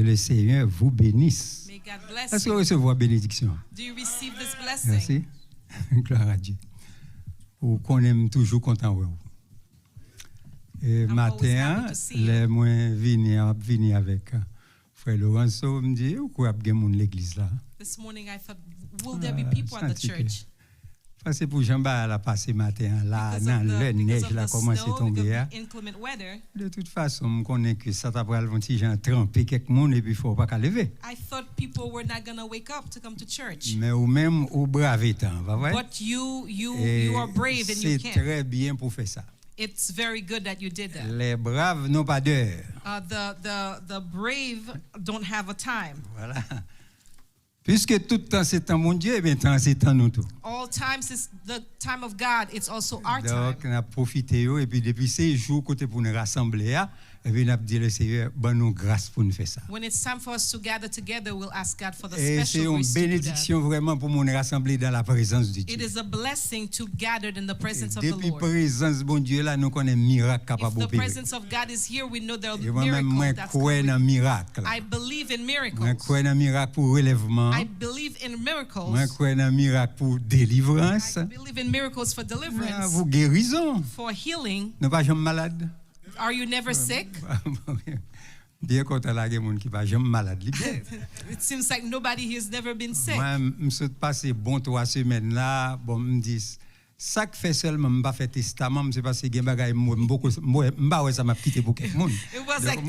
Le Seigneur vous bénisse. May God bless Est-ce que vous you. recevez la bénédiction? Do you receive this blessing? Merci. Gloire à Dieu. Ou qu'on aime toujours content de vous. Et I'm always matin, happy to see you. les moins venir avec frère Lorenzo me dit ou quoi bien moun l'église là. This morning I thought, will there be people at the senti que- church? Parce que pour Jean-Baptiste la passé matin là Because dans of le the, because neige of là the commencé snow, tomber. because Hein. of the inclement weather, De toute façon, je connais que ça t'a pris un petit gens trempé quelques monde et puis faut pas qu'à lever. I thought people were not going to wake up to come to church. Mais ou même au brave temps, va vrai? But you Et are brave and you c'est can. très bien pour faire ça. It's very good that you did that. Les braves n'ont pas d'heure. The brave don't have a time. Voilà. Puisque tout temps c'est temps mon Dieu, et bien temps c'est temps nous tout. All times is the time of God. It's also our Donc time. on a profité et puis depuis ces jours côté pour nous rassembler et puis on a dit le Seigneur bon nous grâce pour nous faire ça. When it's time for us to gather together, we'll ask God for the Et c'est special une grace to do that. bénédiction vraiment pour nous rassembler dans la présence de It Dieu. is a blessing to gather in the presence of the Depuis Lord. présence bon Dieu là nous connaissons miracle If capable the d'opérer. presence of God is here, we know there are Et moi-même moi miracles that's crois dans coming. miracle. I believe in Moi miracles. crois dans miracle pour relèvement. I believe in Moi miracles. crois dans miracle pour délivrance. I believe in miracles for Moi, deliverance, pour guérison. for healing. Nous pas jamais malade. Are you never sick? Bien content là des monde qui pas jamais malade. Li bien. It seems like nobody here has never been sick. Moi me suis passé bon 3 semaines là, bon me dit ça que fait seulement me pas fait testament, c'est parce que gen bagay beaucoup m'ba ouais ça m'a quitté pour quelqu'un. It was like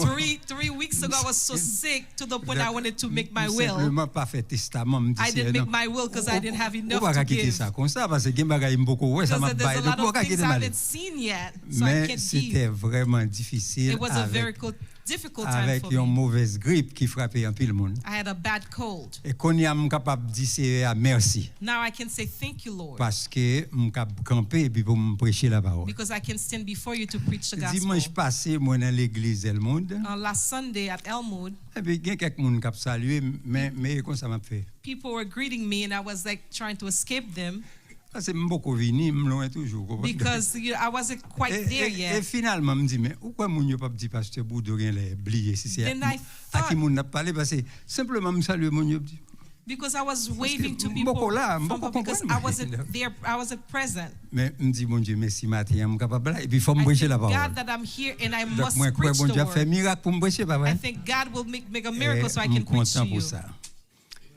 three weeks ago. I was so sick to the point I wanted to make my will. Simplement pas fait testament, me dit I didn't make my will because I didn't have enough to quitter give. ça comme ça parce que gen bagay beaucoup ouais ça m'a Because there's baillé a lot donc of pas things quitter I mal. haven't seen yet, so I Mais can't c'était give. vraiment difficile It was a very difficult time avec for une me. mauvaise grippe qui frappait un pile monde. I had a bad cold. Et qu'on y a capable de dire merci Now I can say thank you, Lord, parce que me capable camper et puis pour me prêcher la parole. because I can stand before you to preach the gospel. Dimanche passé moi dans l'église Elmond Last Sunday at Elmwood, et puis il y a quelques monde qui a salué mais comme ça m'a fait. people were greeting me, and I was like trying to escape them Parce que beaucoup vini me loin toujours. because I wasn't quite there Et yet. finalement me dit mais pourquoi mon yo pas dit pasteur Boudou rien les oublier si c'est Then I à qui thought- mon n'a parlé parce que simplement me saluer mon yo dit Because I was waving to Mboko people là, from, mboko because comprendre. I wasn't there, I wasn't present. mais me dit mon Dieu merci matin je suis capable là et puis faut me I prêcher thank la parole. God that I'm here and I Donc must moi crois preach bon the Dieu a fait word. miracle pour me prêcher pas I vrai? think God will make a miracle so I Je can suis preach to content you. pour ça.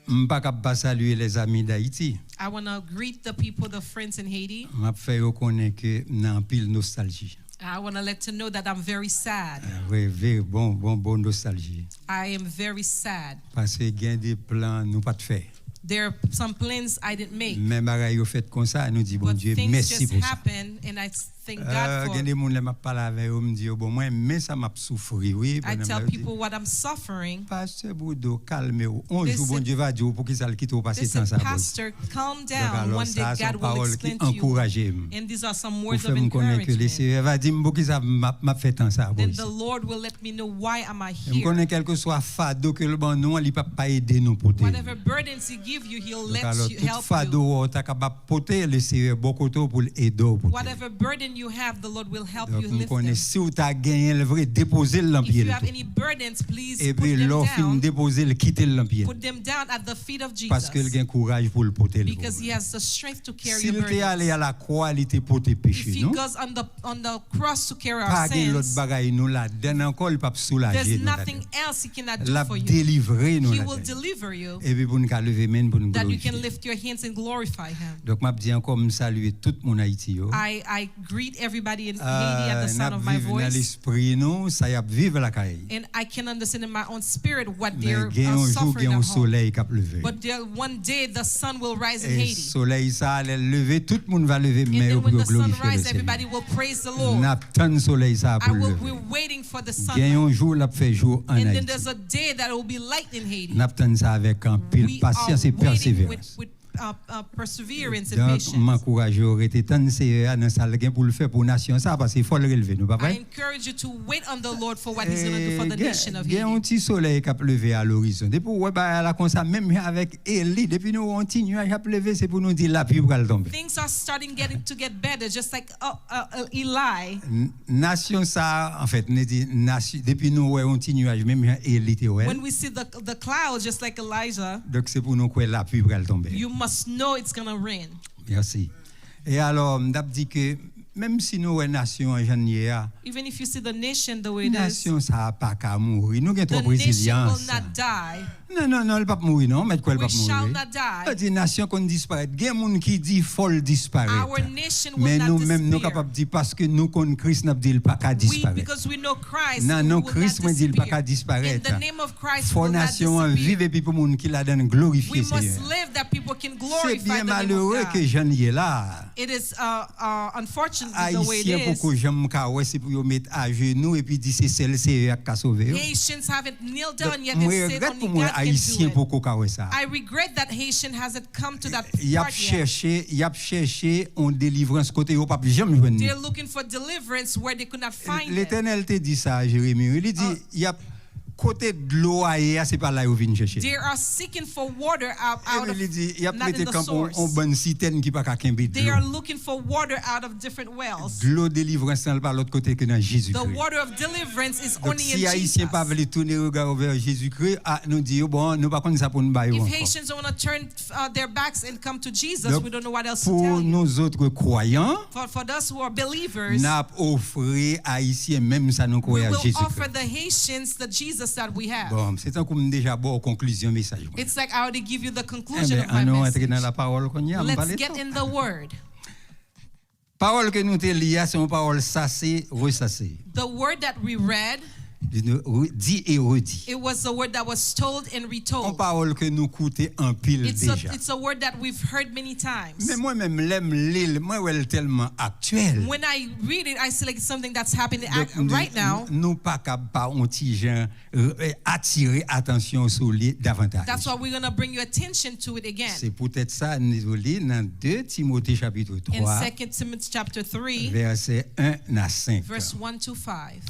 Je ne peux pas saluer les amis d'Haïti. I want to greet the people, the friends in Haiti. Je vais faire reconnaître que nous avons pile nostalgie. I want to let to know that I'm very sad. Oui, bon nostalgie. I am very sad. Parce que il y a des plans nous pas de faire. There are some plans I didn't make, Même bagaille au fait comme ça, nous dit bon but Dieu things merci just pour ça. happen, and I thank God Il y a for. des gens qui m'a parlé avec eux, me dit bon moi mais ça m'a souffert oui. I tell people what I'm suffering. Pasteur Boudou calmez-vous. Un They jour bon said- Dieu va dire pour qui ça le quitte au passé They temps said, ça. boy. Pastor, calm Donc, down. alors, One day ça, c'est une God will parole qui explain to you. encourage. And these are some Pour words faire of me connaître que le encouragement. Seigneur va dire pour qui ça m'a fait tant ça. boy. Then the Lord will let me know why am I Je connais here. quel que soit fardeau que le bon non, il peut pas aider nous porter. Whatever burdens He give you, He'll Donc let alors you tout help you. fardeau tu capable porter le Seigneur beaucoup pour aider porter. Whatever burden you have, the Lord will help Donc you nous lift them. connais si tu as gagné le vrai déposer le If pied. you have any burdens, please Et put puis them l'offre down. déposer le quitter le pied. Put them down at the feet of Parce qu'il Jesus, a courage pour le porter. because He has the strength to carry S'il your était allé burdens. à la croix, il était porté If péché, He non? goes on the cross to carry our Pas de l'autre sins, bagaille nous là, dedans encore il pas soulager there's nous nothing là. else He cannot do La for you. délivrer nous He là. will deliver you, Et puis pour nous lever main pour nous that you glorifier. can lift your hands and glorify Him. Donc m'a dit encore me saluer tout mon Haïti yo. I greet everybody in Haiti at the sound N'a of my vivre dans voice, l'esprit nous, ça y a vivre la caille. and I can understand in my own spirit what Mais they're gain un jour suffering gain at un home. soleil qui a levé. But one day the sun will rise in Et Haiti, soleil ça allait lever, tout le monde va lever and mais then pour when the sun glorifier le rises, Seigneur. everybody will praise the Lord. N'attend soleil ça pour lever. We're waiting for the sun, Gain un jour l'a fait jour en and then Haïti. there's a day that will be light in Haiti. N'attend ça avec un pile We are patience et waiting persévérance. with perseverance and Donc patience. m'encourage aurait été tant c'est dans salle gain pour le faire pour nation ça parce qu'il faut le relever nous pas I vrai. encourage you to wait on the Lord for what He's going to do for the nation of Il y a un Haiti. petit soleil qui a levé à l'horizon. Depuis ouais bah là comme ça même avec Élie depuis nous on petit nuage a levé c'est pour nous dire la pluie va tomber. Things are starting to get better, just like Eli. Nation ça en fait nous dit nation depuis nous ouais on petit nuage même Élie était ouais. When we see the clouds, just like Elijah, Donc c'est pour nous que la pluie va tomber. you must know it's going to rain. Merci. Et alors m'd'a dit que même si nous ouais nation en janvier Even if you see the nation the way it is, nation ça pas qu'à mourir. Nous avons the trop nation résilience. will not die. Non, elle pas mourir non, mais quoi elle We pas shall mourir. not die. Dit nation qu'on disparaît. Il y a monde qui dit folle disparaître. Our nation will Mais not nous même nous disappear. capable dire parce que nous connaissons Christ n'a dit pas qu'à We, disparaître. because we know Christ, Non, we non, will Christ not m'a dit pas qu'à disappear. In disparaître. the name of Christ, Faut we will not nation vivre disappear. et puis pour monde qui la donne glorifier We must Seigneur. live that people can C'est glorify bien the name malheureux of que God. j'en y est là. It is unfortunately the way Haïtien it pour is. que j'aime ouais c'est pour yo mettre à genoux et puis dire c'est celle c'est qui a sauvé. Haitians haven't kneeled down yet Moi and said regrette only pour moi God can haïtien do pour it. qu'on ça. I regret that Haitian hasn't come to that Il a part yet. cherché en délivrance côté yo pas jamais joindre. They're looking for deliverance where they could not find it. L'Éternel te dit ça Jérémie. Il dit il y a côté de l'eau ailleurs c'est pas là où vient chercher. They are seeking for water out of Il dit il y a not mettre in the camp en source. bonne citerne qui pas qu'à de They are l'eau. looking for water out of different wells. De l'eau délivrance n'est pas l'autre côté que dans The Jésus-Christ. water of deliverance is Donc only si in haïtien pas Jesus. veut tourner regard vers Jésus-Christ, nous dit bon nous pas connait ça pour nous bailler If encore. Haitians don't want to turn their backs and come to Jesus, Donc, we don't know what else to pour tell you. nous autres croyants, For those who are believers, n'a offert haïtien même ça nous we croyons à will Jésus-Christ. offer the Haitians the Jesus that we have. Bon, c'est un comme déjà bon conclusion message. It's like I already give you the Eh conclusion bien, of my on entre dans message. la parole qu'on y a, on Let's parle get de in the word. parole que nous te lions, c'est une parole sassée, ressassée. The word that we read, Dit et redit. it was a word that was told and Une retold. parole que nous coûte en pile déjà. It's a word that we've heard many times. Mais moi-même, l'aime l'île, moi, elle est tellement actuelle. When I read it, I see like something that's happening Donc, right now. nous pas capables par un petit genre attirer attention sur lui davantage. That's why we're going to bring your attention to it again. C'est peut-être ça, nous lisons dans 2 Timothée chapitre In 3, 2 Timothy chapter 3, verset 1 à 5. verse 1 to 5.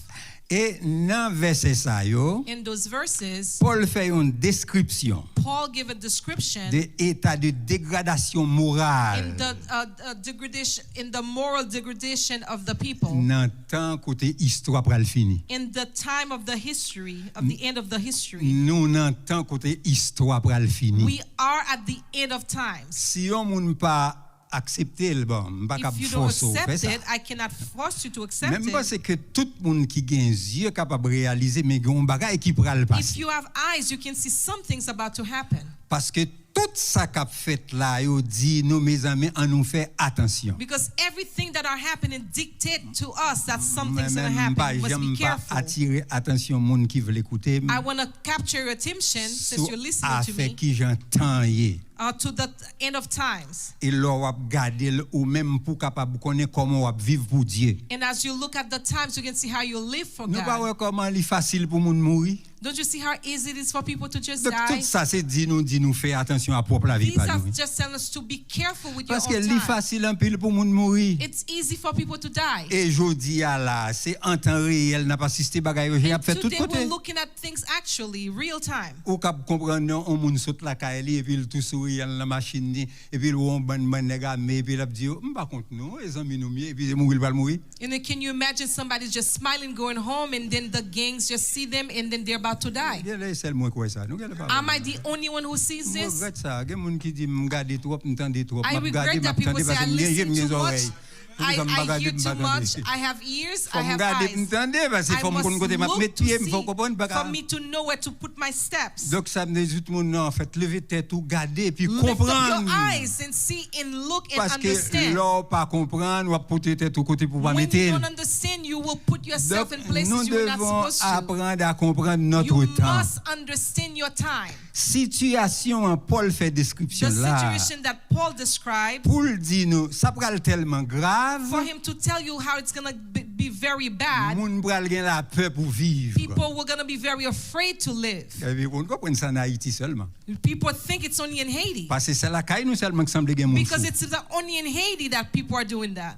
Et dans verset ça, yo, In those verses, Paul fait une description Paul gave a description de l'état de dégradation morale in the degradation, in the moral degradation of the people, dans temps côté histoire pour le fini. in the time of the history, of the end of the history. Nous dans temps côté histoire pour le fini. We are at the end of times. Si on ne pas accepter le bon, pas If capable you don't forcer faire accept ça. it, I cannot force you to accept Même pas it. c'est que tout le monde qui a un yeux capable de réaliser mais gon bagay qui pral le If passer. you have eyes, you can see something's about to happen. Parce que tout ça qu'a fait là, yo dit nous mes amis, on nous fait attention. Because everything that are happening dictate to us that something's going to Même pas happen. You must j'aime be pas careful. attirer attention monde qui veut l'écouter I want to capture your attention since sur you're listening to affaire me qui j'entends yé. to the end of times. Et là on regarder ou même pour capable connaître comment on vivre pour Dieu. And as you look at the times, you can see how you live for Nous pas God. voir comment il facile pour monde mourir. Don't you see how easy it is for people to just Donc tout die? ça c'est dit nous faire attention à propre la vie These pas are nous. just telling us to be careful with your Parce que own c'est time. facile en pile pour monde mourir. It's easy for people to die. Et jodi à là, c'est en temps réel, n'a pas assisté bagaille, j'ai And fait tout today côté. we're looking at things actually, real time. Ou cap comprendre non, on moun saute la caille et puis il tout sourire dans la machine ni et puis on ban nèg mais et puis il a dit m'pa compte non, les amis nous mieux et puis mourir va mourir. And then can you imagine somebody just smiling, going home, and then the gangs just see them, and then they're about to die? Il est seul moi quoi ça. Nous gade pas. Am I the only one who sees Moi this? regrette ça, gen moun qui dit m'gade trop, m'tendez trop, I regret that people say I listen too much. I hear too much. I have ears. I have eyes. m'tendez parce que I faut me must côté m'a look mettre to pied, see faut comprendre for bagage. me to know where to put my steps. Donc ça me dit tout le monde en fait lever tête ou garder puis Lift up comprendre. your eyes and see and look and Parce que understand. l'on pas comprendre ou porter tête au côté pour pas When mettre. you don't understand, you will put yourself Donc in places nous you're not devons supposed to. apprendre à comprendre notre You temps. must understand your time. Situation Paul fait The description là. situation that Paul described, Pour le dire nous, ça pral tellement grave for him to tell you how it's going to be very bad, moun pral gen la peur pour vivre. people were going to be very afraid to live. On comprend ça en Haïti seulement. People think it's only in Haiti. Parce que c'est la caille nous seulement qui semble gen moun fou. Because it's only in Haiti that people are doing that.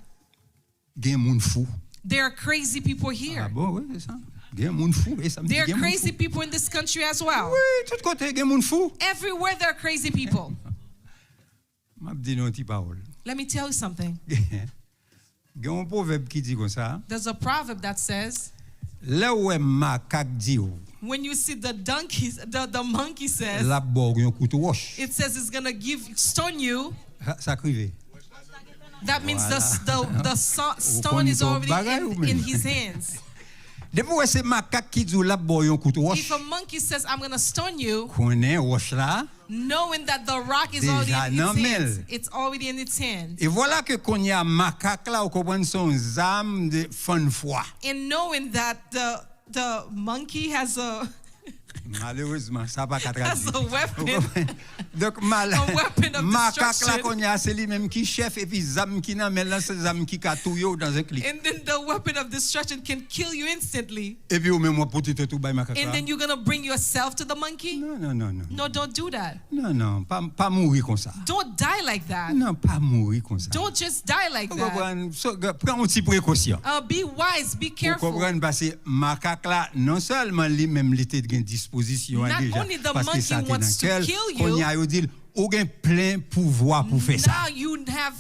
Gen moun fou. There are crazy people Ah here. bon, oui, c'est ça. Gen moun fou et ça me dit There are gen moun crazy fou. people in this country as well. Oui, tout côté gen moun fou. Everywhere there are crazy people. M'a dit non ti parole. Let me tell you something. Gen un proverbe qui dit comme ça. There's a proverb that says, Là où est macaque dit ou, when you see the monkey says, la borg yon couteau roche. it says it's going to stone you. Ça crive. That means Voilà. the stone is already in his hands. Depuis c'est macaque qui dit la borg yon couteau roche. If a monkey says, I'm going to stone you, Connaît roche là. knowing that the rock is Déjà already in nan its hands, mel. it's already in its hands. Et voilà que qu'on y a macaque là, on comprend son âme de fan foi. And knowing that the monkey has a Malheureusement, ça pas qu'à as traduire. a weapon, Donc a weapon of macaque là destruction. qu'on y a c'est lui même qui chef et puis zam qui nan mel là c'est zam qui ka tout yo dans un clic. And then the weapon of destruction can kill you instantly. Et puis ou même moi pour tout bay macaque And là. then you're going to bring yourself to the monkey? Non. No, don't do that. Non, pas mourir comme ça. Don't die like that. Non, pas mourir comme ça. Don't just die like Vous that. comprenez? Prends un petit précaution. Be wise, be Vous careful. comprenez parce que macaque là non seulement lui même il était de disposition Not déjà only the parce que ça monkey t'est dans wants to quel kill qu'on you, y a dit ou gain plein pouvoir pour faire ça. now you have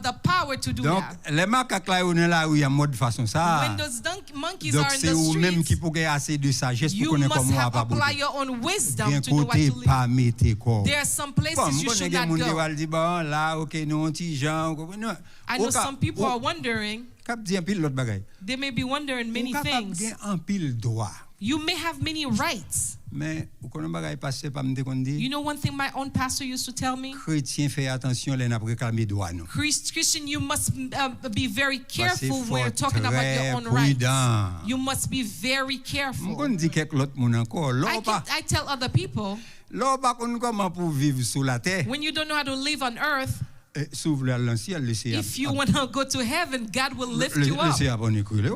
the power to do Donc that. les macaques là on est là où il y a mode façon ça. When those monkeys Donc are in c'est the ou même qui streets, pour gagner assez de sagesse pour you connaître must comment on have va apply bouger. your own wisdom Bien to know what côté to live. pas mettre corps. There are some places Bon, you bon, should il y a not des gens qui go. vont dire bon là OK nous un petit gens non. I know some people are wondering, Cap dit un pile l'autre bagaille. they may be wondering many Capable things. gain un pile droit. You may have many rights. Mais vous connaissez bagaille passé pas me qu'on dit. You know one thing my own pastor used to tell me? Chrétien fait attention les n'a réclamer droit non. Christian, you must be very Parce careful qu'il when faut you're talking about très your own rights. prudent. You must be very On careful. dit quelque l'autre monde encore. I tell other people, Là pas comment pour vivre sur la terre. when you don't know how to live on earth, S'ouvre le ciel laisser. if you want to go to heaven, God will lift you up.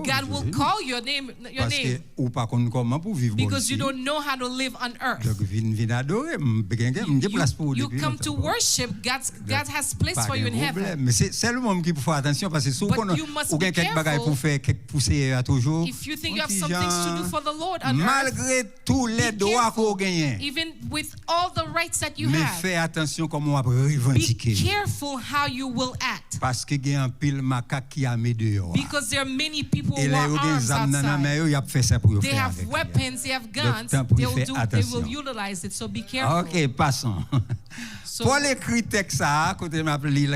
God will call your name, Parce que ou pas comment pour vivre because you don't know how to live on earth. Donc vinn adorer, m'gè place pour You come to worship. God has place for you in heaven. Mais c'est seulement qui faut faire attention parce que si But you must ou be quelque bagaille pour careful. faire quelque pousser à toujours. If you think you have some things to do for the Lord on earth, Malgré tous les be droits qu'on careful. gagne. Even with all the rights that you Mais have, fais attention comment on va be revendiquer. careful how you will act. Parce que il y a un pile macaque qui a mis dehors. Because there are many people Et who là, are il y a armed des âmes dans la main, outside. il a fait ça pour They faire have avec. weapons, they have guns. tant pour y They will faire they will attention. utilize it. So be careful. OK, passons. So Paul écrit texte ça, côté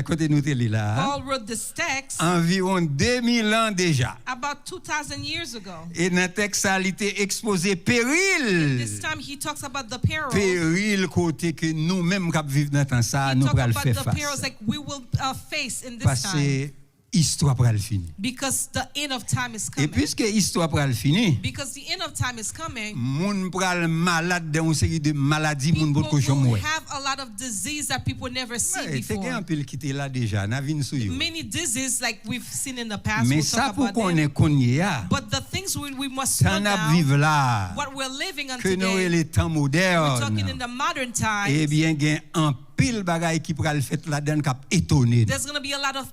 côté nous te lit là. Paul wrote this text Environ 2000 ans déjà. about 2,000 years ago. Et dans le texte, ça a été exposé This péril. time he talks about the perils. Péril côté que nous-mêmes qui vivons dans le temps ça, He nous talks pourrons le about faire the perils face. like we will face in this Parce time. que l'histoire pourra le finir. Because the end of time is Et coming. puisque l'histoire pourra le finir, Because the end of time is coming. moun pourra le malade dans une série de maladies, moun People beaucoup de will choses. have a lot of disease that people never see C'est before. un pile qui était là déjà, n'a vu sous yo. Many diseases like we've seen in the past. Mais We'll ça talk pour about qu'on them. ait connu là, But the things we must slow ça n'a down. vivre là, What we're living on que nous today. les temps We're talking in modernes. the modern times. Eh bien, il y a un pile bagaille qui pourra le faire là-dedans cap étonné. There's going to be a lot of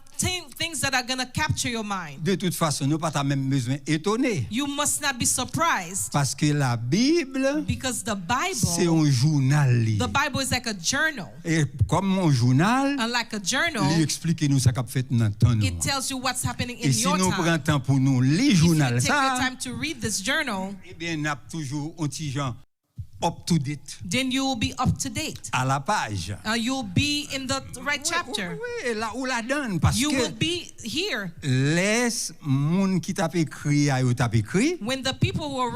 things that are going to capture your mind. De toute façon, nous pas même besoin étonner You must not be surprised parce que la Bible because the c'est Bible, un journal. the Bible is like a journal. Et comme mon journal, And like a il journal, explique nous ça qu'a fait dans le temps. it tells you what's happening in Et si your nous time. prenons temps pour nous lire If you journal take your ça, time to read this journal, eh bien, nous avons toujours un petit genre up to date then you will be up to date. à la page. You'll be in the right chapter. Oui, là où la donne parce You will que be here. les moun qui t'a écrit a yo t'a écrit, When the people were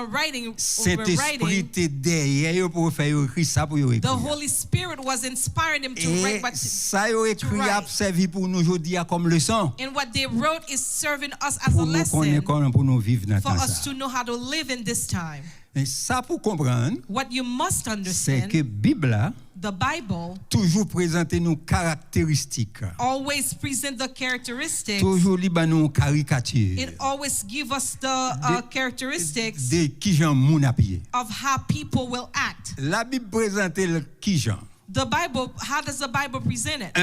writing, Saint-Esprit t'est derrière yo pour faire yo écrit ça pour yo the écrire. Holy Spirit was inspiring them to write Et what ça yo écrit write. a servi pour nous aujourd'hui comme leçon and what they wrote is serving us as a pour nous lesson connaître pour nous vivre dans for temps us ça. to know how to live in this time. Et ça pour comprendre, what you must c'est understand, que Bible the Bible toujours présente nos caractéristiques. always present the characteristics. Toujours liba nous caricature. It always give us the characteristics De qui Jean moun a pied. of how people will act. La Bible présente le qui Jean. The Bible, how does the Bible present it?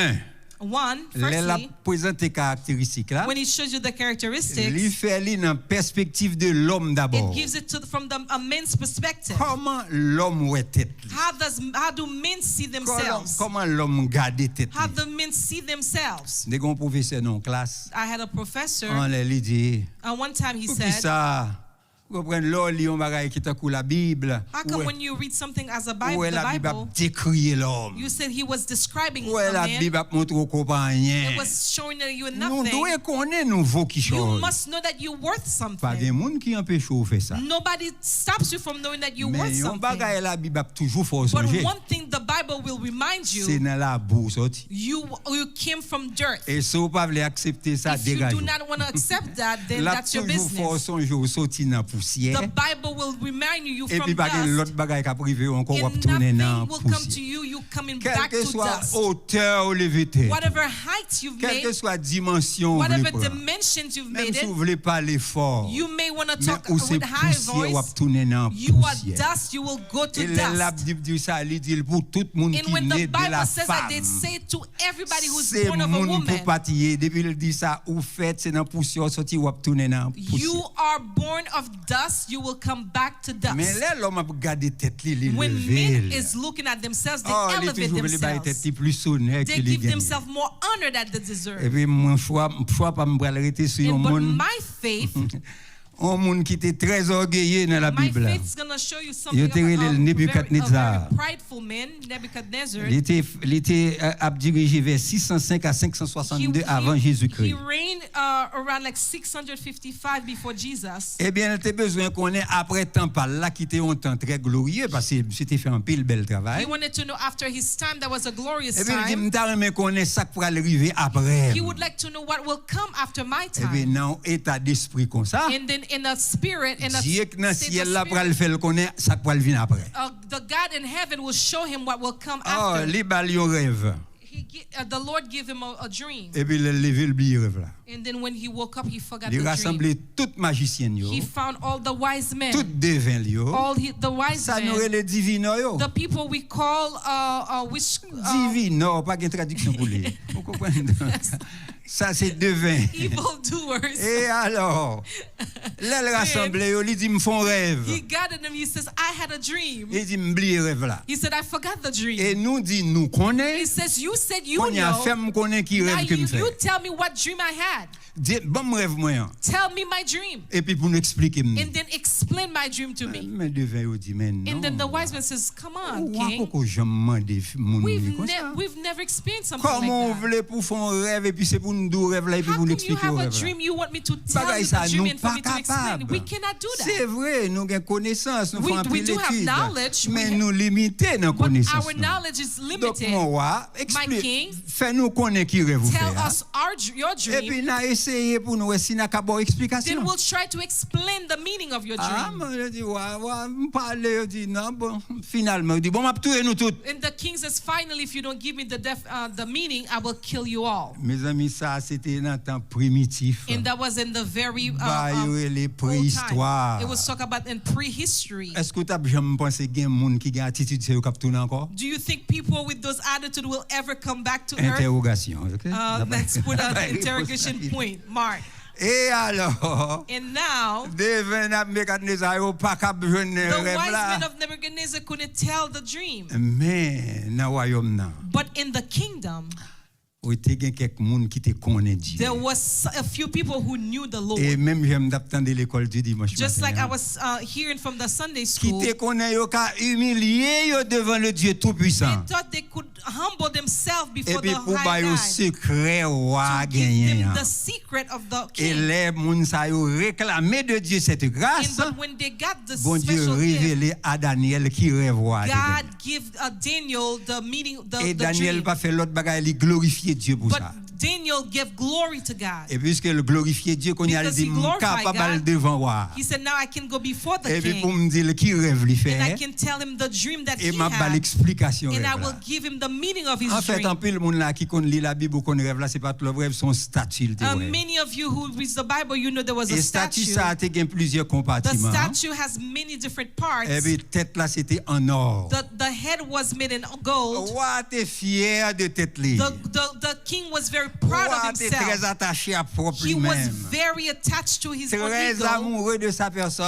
One, La firstly, présente caractéristiques là. when it shows you the Il characteristics, fait li dans perspective de l'homme d'abord. it gives it from a man's perspective. Comment l'homme ouais tête. How do men see themselves? Comment l'homme garde tête. How do men see themselves? Des grands professeurs dans classe. I had a professor, On les dit. one time he Pour qui said, ça? Vous comprenez l'homme bagay qui t'a la Bible. how come when you read something as a Bible, Ouais la the Bible a Bible, décrié l'homme. you said he was describing Ouais a la man, Bible a montré qu'on pas rien. it was showing that you're Nous nothing. devons connaître nous vaut qui You chose. must know that you're worth Pas something. de monde qui empêche de faire ça. Nobody stops you from knowing that you're worth Mais yon something. bagay la Bible a toujours faut But songer. one thing the Bible will remind C'est you, dans la boue sorti. you came from dirt. Et si vous pas voulez accepter ça, If you dégagez. do not want to accept that, then La that's your toujours faut business. songer au sorti dans poussière. The Bible will remind you Et from puis pas dust, l'autre bagay qui a privé encore and va tourner dans nothing will come to poussière. you. You coming Quelle back que to soit dust. hauteur ou levé tête. Whatever height you've Quelle que made, soit dimension vous whatever voulez prendre. dimensions you've Même made si vous it, voulez parler fort. you may want to Mais talk où c'est with high poussière ou voice. tourner dans You are poussière. dust. You will go to Et la dust. Bible dit ça, il dit pour tout le monde And qui when the naît de Bible la says that, femme. they say to everybody who's C'est born of a monde woman, pour patiller. Depuis il dit ça, ou fait, c'est dans poussière, sorti ou tourner dans poussière. you are born of dust. You will come back to Mais dust. là, l'homme a gardé tête, il When levé. men is looking at themselves, they Oh, il est elevate toujours les bailler themselves. tête plus sonné They qu'il give gagne. themselves more honor that they Et deserve. puis mon choix pas me arrêter sur un But monde, my faith, un monde qui était très orgueilleux dans la my Bible. faith is going to show you Il something était about le a Nebuchadnezzar. very prideful man, Nebuchadnezzar. Il était a dirigé vers 605 à 562 avant He Jésus-Christ. reigned around like 655 before Jesus. Eh bien, il était besoin qu'on ait après temps par là qui était un temps très glorieux parce que c'était fait un pile bel He travail. wanted to know after his time that was a glorious Et puis il dit, time. m'ta aimé qu'on ait ça pour arriver après. He would like to know what will come after my Eh bien, time. dans état d'esprit comme ça, And then in a spirit, in a Dieu qui dans state ciel of là pour le spirit, faire qu'on ait ça pour venir après. the God in heaven will show him what will come Oh, after. li bal yon rêve. The Lord gave him a dream. Et puis il levé le billet rêve là. And then when he woke up, he forgot Il the dream. rassemblait toutes magiciennes yo, He found all the wise men, toutes devins yo. the wise Ça nous men, les divino yo. the people we call Divino, pas de traduction pour lui. Vous comprenez? Ça c'est devin. evildoers. Et alors, là, le rassemblé, il dit, me font rêve. He gathered them. He says, I had a dream. Il dit, m'oublie rêve là. He said, I forgot the dream. Et nous dit, nous connaissons, He says, you said you on y a fait, know. me connaît qui Now rêve que me fait. you tell me what dream I had. Dis, bon rêve moi. Tell me my dream. Et puis pour nous expliquer. And then explain my dream to me. Mais devin, il dit, mais non. And then the wise man says, come on, king. Pourquoi je demande mon We've never experienced something Comment like vous that. voulez pour faire un rêve et puis c'est pour nous deux rêves là et puis How vous nous come you expliquer have le a rêve là. dream? You want me to tell Bagay you ça, the dream nous and for pas me to explain it? capable. We cannot do C'est that. vrai, nous avons connaissance, nous We- faisons un we peu do have l'étude. knowledge, Mais we nous limitons nos But connaissances. our knowledge is Donc, limited. mon roi, king, explique, fais-nous connaître qui rêve vous Tell faire. us your Et puis, dream. nous essayé pour nous essayer de Then explication. we'll try to explain the meaning of your Ah, dream. moi, je dis, ouais, me parler, je dis, non, bon, finalement, je dis, bon, m'a tué nous tous. And the king says, finally, if you don't give me the meaning, I will kill you all. Mes amis, ça, c'était dans un temps primitif. And that was in the very Bah, les old préhistoires. time. It was talk about in prehistory. Est-ce que tu as jamais pensé qu'il y a un monde qui a une attitude c'est au cap tourner encore? Do you think people with those attitudes will ever come back to earth? Interrogation, ok? Let's put an interrogation point, Mark. Et alors, And now, devant Nebuchadnezzar, il n'y a pas qu'à besoin de the rêve wise là. men of Nebuchadnezzar couldn't tell the dream. Mais dans le royaume, là, But in the kingdom, il y a quelques monde qui te connaît Dieu. there was a few people who knew the Lord. Et même j'aime d'attendre l'école du dimanche Just like I matin. was hearing from the Sunday Qui school, te connaît, il a humilié devant le Dieu they Tout-Puissant. thought they could humble themselves Et before puis the pour high bailler au God secret roi to give gagné. them the secret of the Et king. les gens ça yo réclamé de Dieu cette And grâce. but when they got the Bon Dieu special gift, révélé à Daniel qui rêve roi. God give Daniel the meeting, Et the Daniel dream. pas fait l'autre bagaille, il glorifier Dieu pour But ça. Daniel gave glory to God. Et puisque le glorifier Dieu qu'on y a dit capable devant roi. He said now I can go before the king. Et puis pour king. me dire qui rêve lui fait. And I can tell him the dream that et he m'a had. l'explication. And I will give him the meaning of his en fait, dream. en plus le monde là qui connaît lit la Bible ou connaît rêve là, c'est pas tout le rêve, son statue. Many of you who read the Bible, you know there was a statue. Et statue ça a été plusieurs compartiments. The statue has many different parts. Et puis tête là c'était en or. The head was made in gold. Roi était fier de tête li. The king was very proud of himself. Roi était très attaché à propre lui-même. He was very attached to his own ego. Très amoureux de sa personne.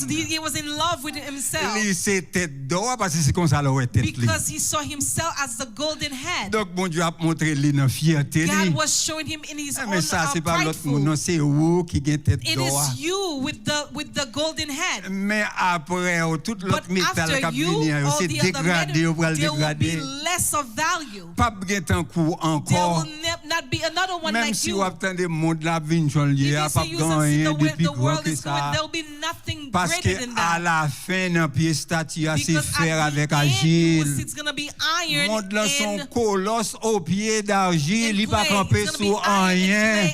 He was in love with himself. Il s'est tête d'or parce que c'est comme ça le tête li. Because he saw himself as the golden head. Donc bon Dieu a montré lui dans fierté li. God was showing him in his own mais ça c'est pas l'autre monde, c'est vous qui gagne tête d'or. It is you with the golden head. Mais après tout l'autre métal qui vient, c'est dégradé ou va le dégrader. Less of value. Pas bien tant coup encore. There will not be another one même like si you. vous attendez le monde la vinchon lié a pas gagné depuis grand que ça. There will be nothing parce que greater than that. à la fin dans pied statue c'est fer avec argile. It's going to be iron. Monde là son colosse au pied d'argile, il pas camper sur rien.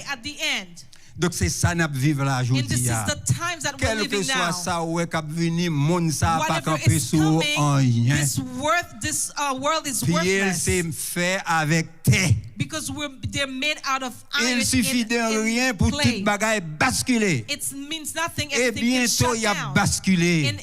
Donc c'est ça n'a vivre là aujourd'hui. Quel que soit ça où est cap venir monde ça pas camper sur rien. This world is worthless. C'est fait avec terre. Because they're made out of iron. Il suffit de rien pour toute bagaille basculer. It means nothing. Et bientôt il a basculé.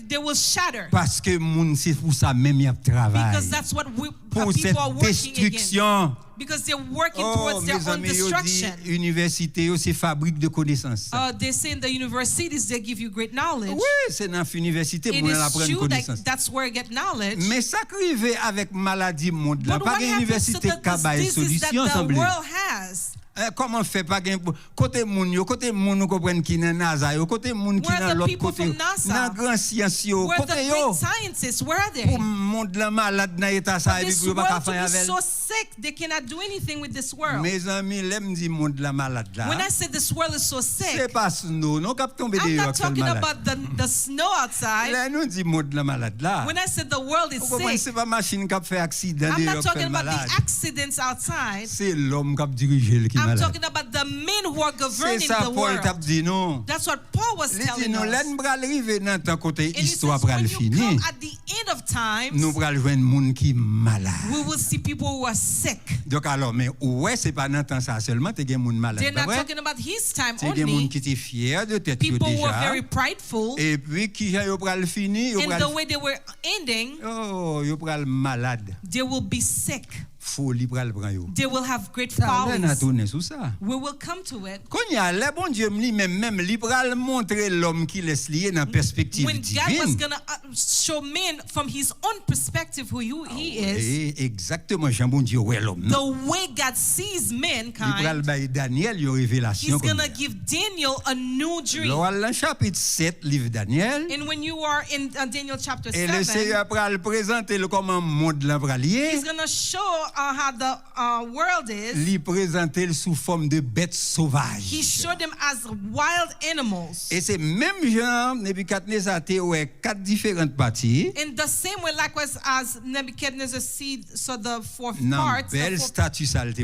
They will shatter. Parce que monde c'est pour ça même il a travaillé. Because that's what pour cette destruction. Because they're working towards their own destruction. Université c'est fabrique de connaissances. They say in the universities they give you great knowledge. Oui, c'est dans l'université pour apprendre connaissance. That's where you get knowledge. Mais ça arrive avec maladie monde là, pas d'université qui bail solution semble. Comment fait pas côté moun yo côté moun nous comprendre qui dans NASA yo côté moun qui dans l'autre côté dans grand science yo côté yo pour monde la malade dans état ça et puis pas faire avec so sick they cannot do anything with this world. Mes amis l'aime dit monde la malade là. When I say this world is so sick, c'est pas snow non cap tomber I'm not talking about the snow outside. Là nous dit monde la malade là. When I said the world is sick, c'est pas machine qui fait accident I'm not talking about the accidents outside. C'est l'homme qui dirige le qui I'm talking about the men who are governing the world. That's what Paul was telling us. At the end of times, we will see people who are sick. Donc alors, mais ouais, c'est pas dans temps ça seulement, t'es gen moun malade. They're not talking about his time only. T'es gen moun qui était fier de tête people déjà. Were very prideful. Et puis qui yo pral fini, yo pral. And the way they were ending, yo pral malade. They will be sick. They will have great follies. We will come to it. When God was going to show man from his own perspective who he is. Exactement, the way God sees mankind. He's going to give Daniel a new dream. And when you are in Daniel chapter 7, he's going to show how the world is. He showed them as wild animals. Et c'est même genre Nebuchadnezzar quatre différentes parties. In the same way, likewise as Nebuchadnezzar saw the fourth parts. Belle status in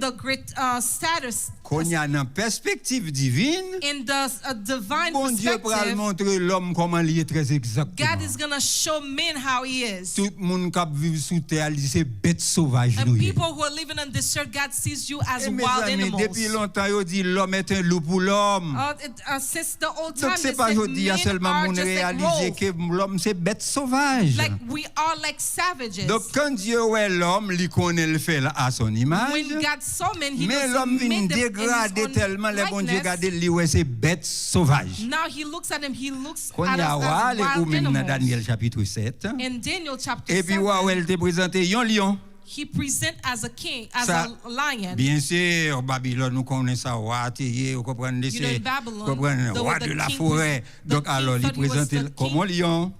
the great status. Qu'on y a une perspective divine. In the divine bon Dieu perspective. Montrer l'homme comment il est très exactement. God is gonna show men how he is. Tout monde qui vit sous terre, c'est bête sauvage. And people who are living on this earth, God sees you as wild animals. Depuis longtemps, il dit l'homme est un loup pour l'homme. Since the old time, donc c'est pas aujourd'hui seulement mon réaliser que l'homme c'est bête sauvage. Like we are like savages. Donc quand Dieu voit l'homme, il connaît le fait à son image. When God saw men, he mais l'homme vient dégrader tellement les bon Dieu regarde lui ouais c'est bête sauvage. Now he looks at him, he looks at us as wild animals. Dans Daniel chapitre 7. In Daniel chapter 7. Et puis elle te présente un lion. He present as a king, as a lion. Bien sûr, Babylone, nous connaissons ça, roi de la forêt. Donc alors, il présente comme un lion.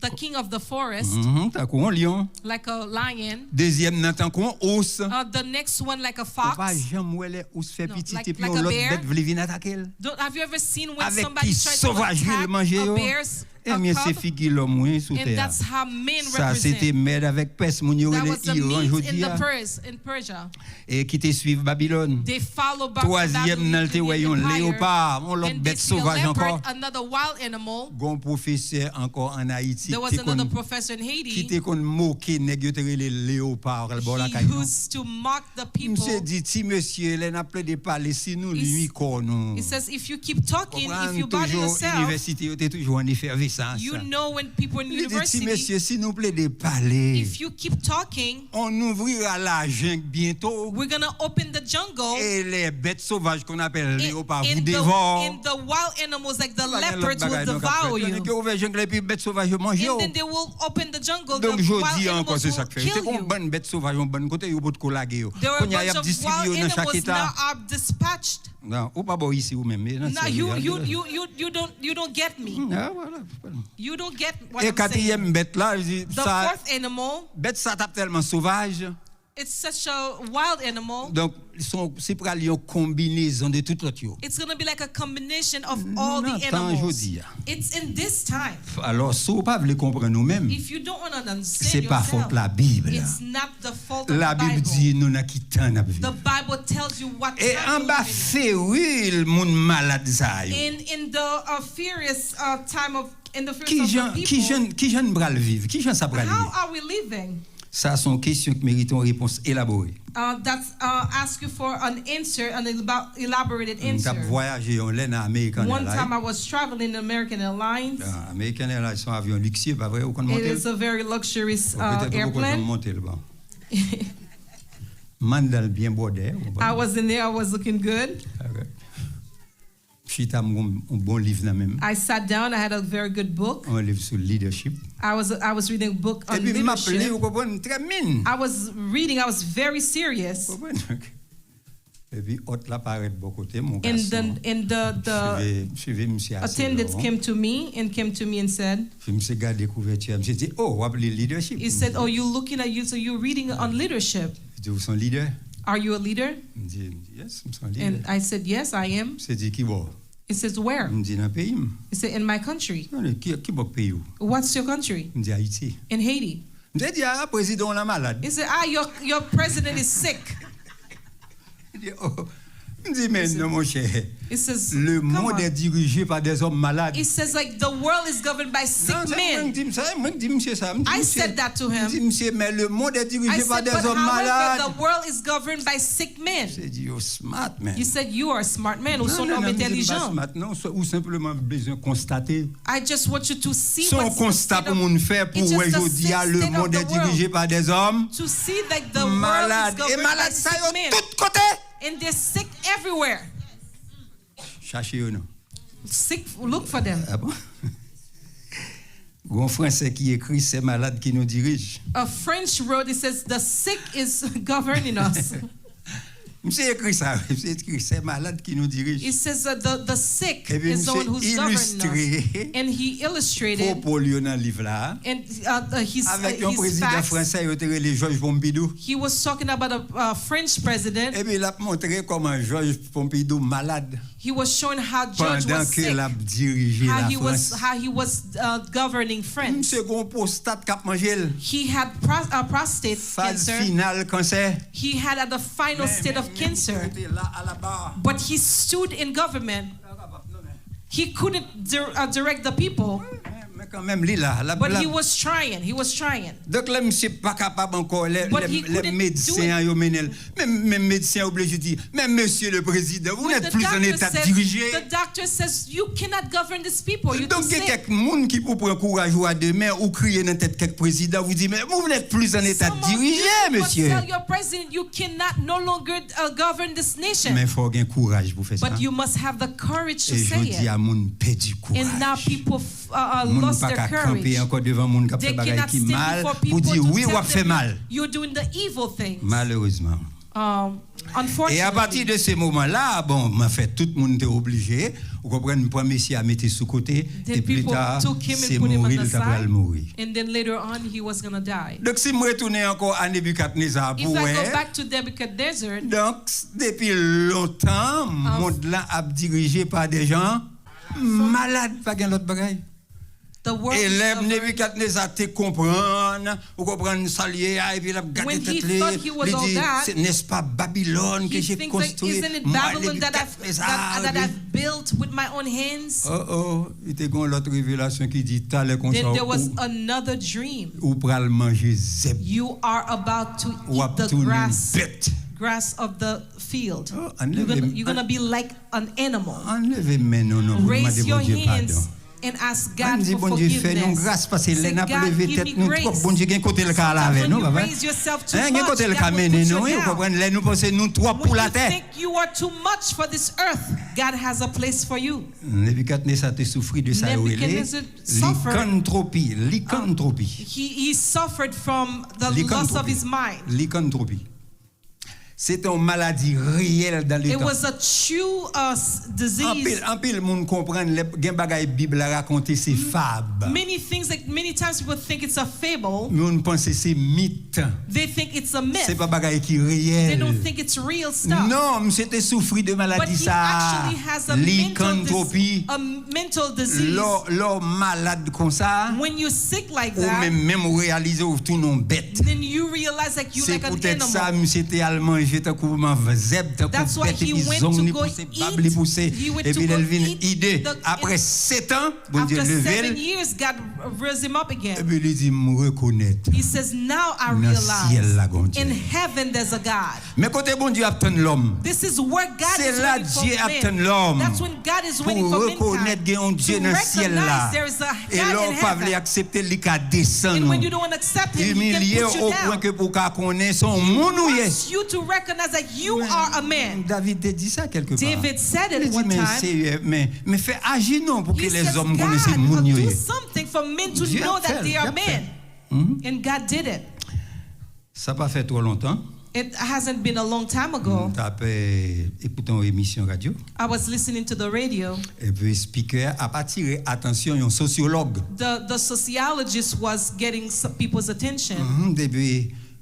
The king of the forest. Lion. Like a lion. Deuxième, n'entend comme un ours. The next one like a fox. Pas jamais les ours fait petit et puis l'autre bête veut venir attaquer. Have you ever seen when avec somebody tries to attack a bear? bien c'est figure l'homme sous terre. that's how men Ça c'était med avec peste mon yo that was the Iran meat jodi in Persia. Et qui te suivent Babylone. They follow Troisième dans te voyons léopard, on l'autre bête sauvage encore. Another wild animal. Gon professeur encore en Haïti There was another professor in Haiti. Qui te kon moquer nèg yo te les léopard le bon la caillou. He used to mock the people. Monsieur dit ti monsieur les n'a plus de parler si nous lui nous. It says if you keep talking, if you bother yourself, université yo toujours en effervescence. You know when people in university. Ti monsieur si nous plaît de parler. If you keep talking, on ouvrira la jungle bientôt. We're going to open the jungle. Et les bêtes sauvages qu'on appelle léopards vous dévorent. And the wild animals like the leopards will devour you. And then they will open the jungle. Donc jodi encore c'est ça que fait. C'est une bonne bête sauvage on bonne côté yo pour collager yo. Qu'on y a distribué dans chaque état. Non, ou pas bon ici ou même. No, you don't get me. You don't get what I'm saying. Et quatrième bête là, the fourth animal. Bête ça tape tellement sauvage. It's such a wild animal. Donc c'est pour aller en combinaison de tout l'autre. It's going to be like a combination of all the animals. It's in this time. Alors si vous pas voulez comprendre nous-mêmes. If you don't want to understand c'est pas faute la Bible. It's not the fault of la Bible dit nous n'a quitté n'a vivre. The Bible tells you what et en bas féril moun malade ça yo. In the furious time of in the furious of the people. Qui jeune bral vivre? Qui jeune ça bral vivre? How are we living? Ça sont questions qui méritent une réponse élaborée. That's ask you for an answer, an elaborated answer. Voyagé en American One time I was traveling in American Airlines. American Airlines sont avion luxueux, pas vrai? It is a very luxurious airplane. Mandal bien bordé. I was in there. I was looking good. I sat down. I had a very good book. Un livre sur leadership. I was reading a book on leadership. I was reading. I was very serious. And then the attendants came to me and said, he said, oh, you're looking at you, so you're reading on leadership. Are you a leader? Yes, and I said, yes, I am. He says, where? He said, in my country. What's your country? In Haiti. He said, your president is sick. It says, le monde est dirigé par des hommes malades. It says like the world is governed by sick men. I said that to him. Mais le monde est dirigé par des but hommes malades. The world is governed by sick men. You're smart man. You said you are a smart man. Ou son homme intelligent. Ou simplement besoin constater. I just want you to see son constat pour moun faire pour aujourd'hui le monde est dirigé par des hommes to see that the malades world is et malades ça yo tout côté. And they're sick everywhere. Cherchez-eux non. Sick, look for them. Ah bon? Un Français qui écrit c'est malade qui nous dirige. A French wrote, it says the sick is governing us. Monsieur écrit ça, c'est malade qui nous dirige. It says the sick is the one who's governing us. And he illustrated. Pour dans livre là. And his avec un président français le Georges Pompidou. He was talking about a French president. Et puis il a montré comment Georges Pompidou malade. He was showing how George was sick. How he was governing France. He had prostate cancer. He had at the final state of cancer. But he stood in government. He couldn't direct the people. But he was trying. Donc là monsieur pas capable encore les médecins yo menel même médecin obligé dire même monsieur le président vous n'êtes plus en état de diriger. The doctor says you cannot govern these people. Donc il y a quelques monde qui pour prendre courage ou à demain ou crier dans tête quelques président vous dit mais vous n'êtes plus en état de diriger monsieur. Tell your president you cannot no longer govern this nation. Mais faut avoir courage pour faire ça. But you must have the courage to say it. Et je dis à monde perdu courage. And now people lost their courage. Encore devant monde qui fait bagaille qui mal pour dire oui ou fait mal. You're doing the evil things. Malheureusement. Unfortunately. Et à partir de ce moment-là, bon, en fait, tout le monde était obligé. Vous comprenez, pour monsieur à mettre sous côté et plus tard, c'est mourir, il va mourir. And then later on, he was gonna die. Donc si je retourne encore à Nebuchadnezzar pour If I go back to Nebuchadnezzar, donc depuis longtemps, monde là a dirigé par des gens malades, pas gain l'autre bagaille. The world et l'homme Nebuchadnezzar te comprendre, ou comprendre salier, et puis il a gardé tête il dit, n'est-ce pas Babylone que j'ai construit, moi Nebuchadnezzar, that I've built with my own hands. Il était une autre révélation qui dit, t'allais comme ça, there was another dream. Ou pral manger zeb. You are about to eat the grass of the field. You're gonna be like an animal. Raise your hands and ask God for forgiveness. Say, God, give me grace. Sometimes when you raise yourself too much, God will put you down. When you think you are too much for this earth, God has a place for you. Nebuchadnezzar suffered. He suffered from the loss of his mind. Lycanthropie. C'est une maladie réelle dans le temps. It was a true disease. En pile monde comprendre les bagaille Bible raconter c'est fable. Many times people think it's a fable. Mais on pense c'est mythe. They think it's a myth. C'est pas bagaille qui réel. They don't think it's real stuff. Non, c'était souffrir de maladie ça. Lycanthropie. A mental disease. L'homme malade comme ça. When you're sick like that. Ou même réaliser tout non bête. Then you realize like you like an animal. C'est peut-être ça, c'était allemand. That's why he went to go eat. Et puis il vient idée. Après 7 ans, bon Dieu levé. After 7 years, God rose him up again. Et puis il dit, me reconnaître. He says, now I realize in heaven there's a God. Mais côté bon Dieu attend l'homme. This is where God is waiting for Dieu attend l'homme. That's when God is waiting for mankind. Pour reconnaître qu'il y a un Dieu dans le ciel là. Et l'homme pas veut accepter lui qu'à descendre. And when you don't accept him, he can put you down. Au point que pour qu'à connaître son monouillé. You to recognize that you are a man. David dit ça quelque part. David said it one time. Mais fait agir non pour que les hommes connaissent le monde. Do something for men to know that they are men. And God did it. Ça pas fait trop longtemps. It hasn't been a long time ago. Écoutant une émission radio. I was listening to the radio. Et puis speaker a attiré attention un sociologue. The sociologist was getting some people's attention.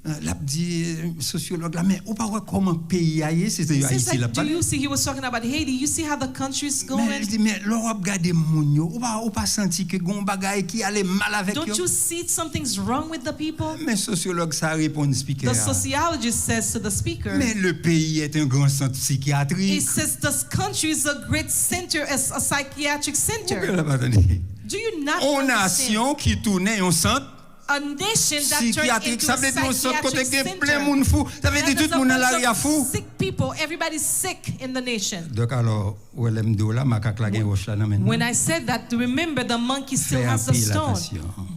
L'a dit sociologue là mais ou pas comment pays aille c'est Haïti là pas. Do you see he was talking about Haiti? You see how the country's going? Mais il dit mais l'Europe regarder moun yo ou pas senti que gon bagaille qui allait mal avec yo. Don't you see something's wrong with the people? Mais sociologue ça répond speaker. The sociologist says to the speaker. Mais le pays est un grand centre psychiatrique. He says this country is a great center, as a psychiatric center. Do you not understand? Une nation qui tourne un centre a nation that turned into a psychiatric center. Sick people, everybody's sick in the nation. When I said that, remember the monkey still has the stone.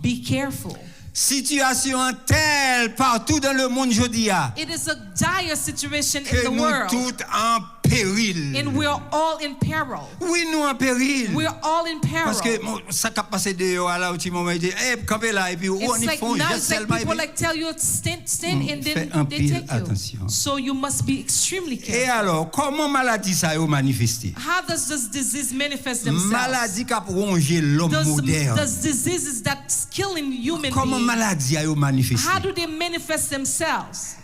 Be careful. Situation telle partout dans le monde aujourd'hui. It is a dire situation in the world. Que nous tous en péril. And we are all in peril. Oui, nous en péril. We are all in peril. Parce que ça qui a passé dehors là, au petit moment, il dit, campez là, et puis on y font, just like people like tell you stand and then they take you. So you must be extremely careful. Et alors, comment maladie ça est manifestée? How does this disease manifest themselves? Maladie qui a rongé l'homme moderne. Those diseases that's killing human beings. Maladie a manifesté. How do they manifest themselves?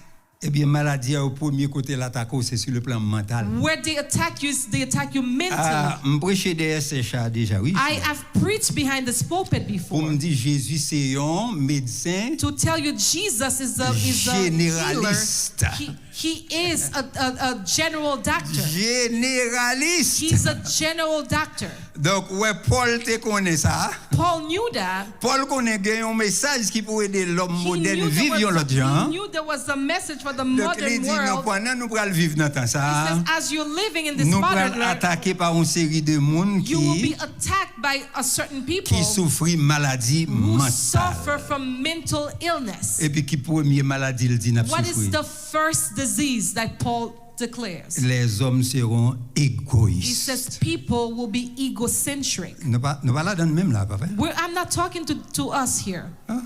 Eh bien, maladie au premier côté l'attaque c'est sur le plan mental. Where they attack you mentally. M'prêcher des SHA déjà oui. I have preached behind this pulpit before. Pour me dire Jésus c'est un médecin. To tell you Jesus is a généraliste. He is a general doctor. Généraliste. He's a general doctor. Donc ouais Paul te connaît ça. Paul knew that. Paul connaît un message qui pour aider l'homme moderne vivre l'autre gens. He knew there was a message for the modern world. Pendant nous pral vivre dans temps ça. He says as you're living in this modern world, nous pral attaquer par une série de monde qui you will be attacked by a certain people qui souffrent maladie mentale. Suffer from mental illness. Et puis qui première maladie il dit n'a What is the first disease that Paul declares? Les hommes seront égoïstes. He says people will be egocentric. Nous pas là dans même là pas vrai? I'm not talking to us here.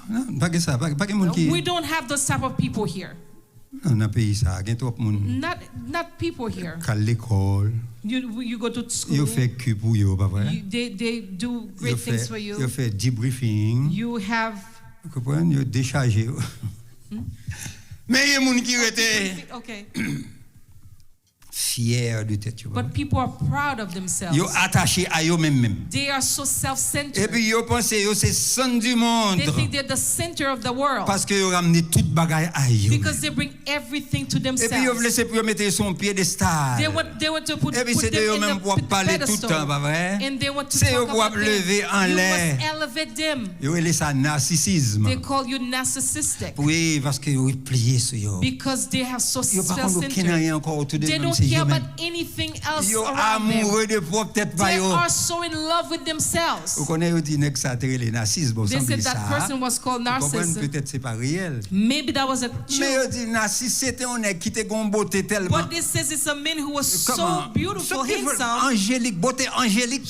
Non, pas que ça, pas que monde qui. We don't have those type of people here. Dans pays ça, il y a trop monde. Not people here. À l'école. You go to school. You fait que pour you, pas vrai? They do great things for you. You fait debriefing. You have. Vous comprenez? You décharger. Mais il y a monde qui était. Okay. fiers de tête. But people are proud of themselves. Yo attachés à eux même. They are so self-centered. Et puis yo pensent yo c'est centre du monde. They think they're the center of the world. Parce que yo ramené toute bagaille à eux. Because they bring everything to themselves. Et puis yo laissé pour mettre son piédestal. They want to put et puis c'est de eux même pour parler tout le temps, pas vrai? And they want to c'est talk pour about lever en l'air. You must elevate them. Yo laissé ça narcissisme. They call you narcissistic. Oui, parce que yo plié sur yo. Because they have so self-centered. They don't care about anything else around them. They are so in love with themselves. They said that person was called narcissist. Maybe that was a truth. But this says it's a man who was so beautiful, handsome.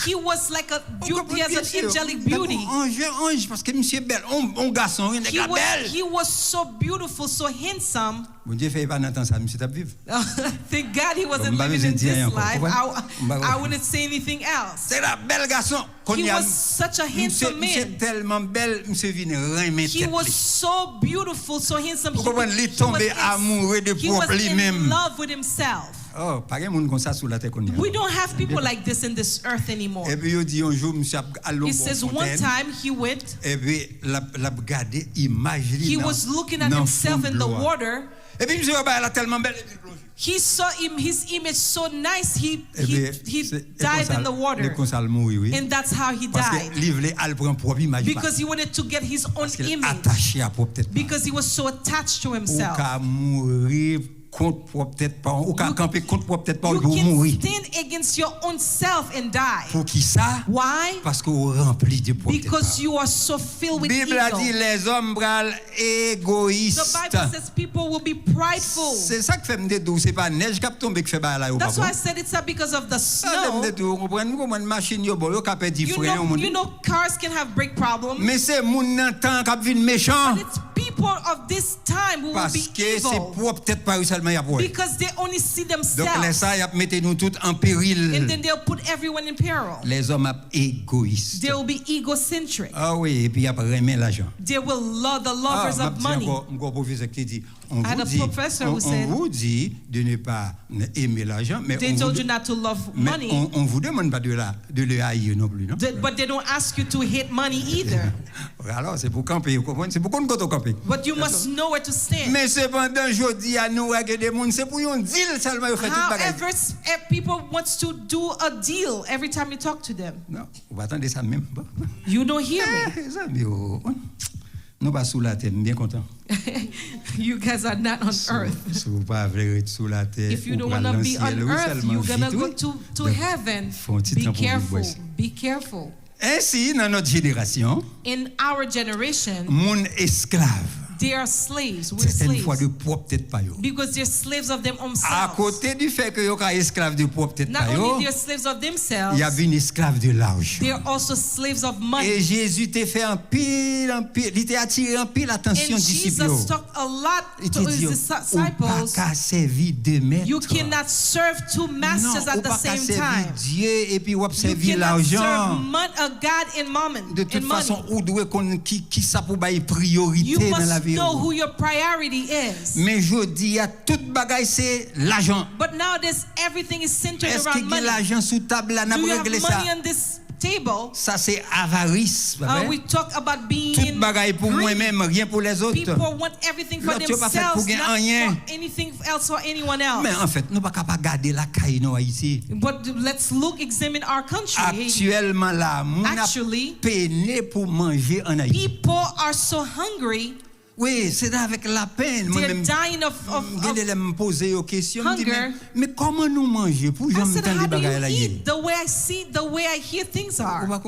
He was like a beauty, he has an angelic beauty. He was so beautiful, so handsome. Thank God he wasn't living in this life. I wouldn't say anything else. He was such a handsome man. He was so beautiful, so handsome. He was in love with himself. Oh, we don't have people like this in this earth anymore. He says one time he went, he was looking at himself in the water. He saw his image so nice, he dived in the water. And that's how he died. Because he wanted to get his own image. Because he was so attached to himself. You can stand against your own self and die. Why? Because you are so filled with ego. The Bible says people will be prideful. That's why I said it's not because of the snow. You know cars can have brake problems. But it's people of this time who will be evil. Because they only see themselves. And then they'll put everyone in peril. They will be egocentric. They will love the lovers of money. I had a professor who said, they told you not to love money. But they don't ask you to hate money either. But you must know where to stand. However, people want to do a deal every time you talk to them. You don't hear me. You guys are not on earth. If you don't want to be on earth, you're going to go to heaven. Be careful. Be careful. Ainsi, dans notre génération, in our generation, mon esclave. They are slaves. We're slaves. Because they're slaves of them themselves. À côté du fait que yo ka esclave de propre tête Not only they're slaves of themselves, il y a une esclave de l'argent. They are also slaves of money. Et Jésus t'a fait un pile, il t'a attiré un pile l'attention disciples. And Jesus talked a lot to his disciples. You cannot serve two masters at the same time. Dieu et puis you servir l'argent. God and mammon. De toute façon, ou doit qui ça pour bailler priorité dans la vie. Know who your priority is. Mais je dis à toute bagaille c'est l'argent. But nowadays everything is centered around money. Est-ce que l'argent sous table là n'a pas réglé ça? On this table. Ça c'est avarice. We talk about being toute bagaille pour moi-même, rien pour les autres. People want everything for themselves, not for anything else or anyone else. Mais en fait, nous pas capable garder la caille nous Haïti. But let's examine our country. Actuellement là, on a peiné pour manger en Haïti. People are so hungry. Oui, c'est avec la peine. Moi-même, je me poser aux questions. Mais comment nous manger pour jamais entendre les bagages là? The way I see, the way I hear things are. Même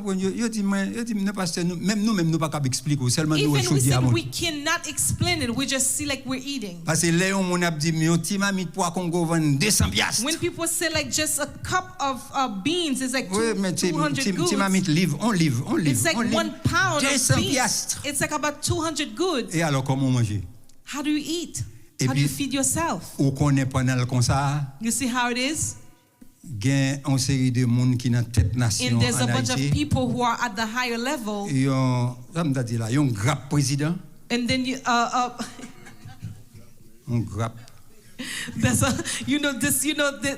nous-mêmes nous pas capable expliquer. Seulement nous we cannot explain it. We just see like we're eating. Parce que là on a dit mais ti mamite pour Congo vend 200 piastres. When people say like just a cup of beans is like 200 goods. Ti mamite livre. It's like 1 pound of beans. Piastres. It's like about 200 goods. Et alors comment manger? How do you eat? How do you feed yourself? Ou connaît pendant comme ça. You see how it is? Gain une série de monde qui dans tête nation. And there's a bunch of people who are at the higher level. Ça me dit là, un grappe président. And then you un grappe. There's a,